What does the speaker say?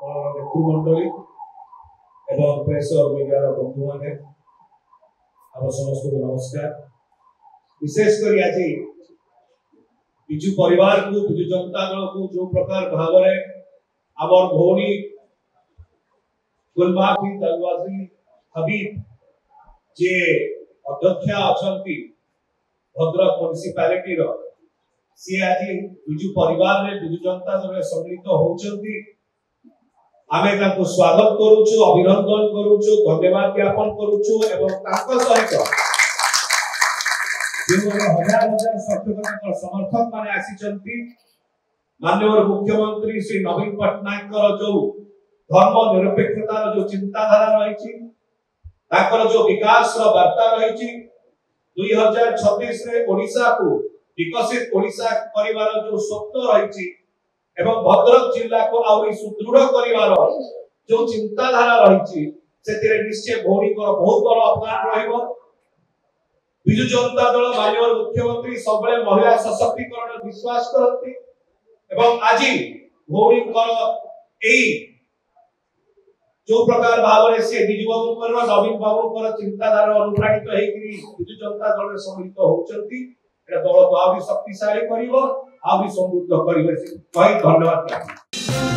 नेतृमंडली एवं प्रेस और मीडिया बंधु मैंने आप समस्त को नमस्कार। विशेषकर आज विजु परिवार को विजु जनता दल को जो प्रकार भाव में आमर भौणी गुलमाफी दलवासी हबीब जे अध्यक्षा अच्छा भद्रक म्युनिसिपालिटी सी आज विजु परिवार में विजु जनता दल सम्मिलित होती आमे ताको स्वागत करूछु, अभिनंदन करूछु, धन्यवाद ज्ञापन करूछु एवं ताको सहित जो हजार हजार सत्यकर्ता समर्थक माने आसीचंती माननीय मुख्यमंत्री श्री नवीन पटनायक जो धर्म निरपेक्षता जो चिंताधारा रही ताकर जो विकास वार्ता रही 2026 रे ओडिशा को विकसित ओडिशा परिवार जो स्वप्न रही एवं भद्रक जिला को आउरी सुदृढ़ करिवार जो चिंताधारा रही से निश्चय भौणी को बहुत बड़ अवदान रहिबो। विजु जनता दल माननीय मुख्यमंत्री सबले महिला सशक्तिकरण विश्वास करती एवं आज भौणी जो प्रकार भाव में से विजु बाबू नवीन बाबू चिंताधारा अनुप्राणित विजु जनता दल में सम्मिलित होती दल को आउरी शक्तिशाली करिवो आउरी समृद्ध करिवे। धन्यवाद।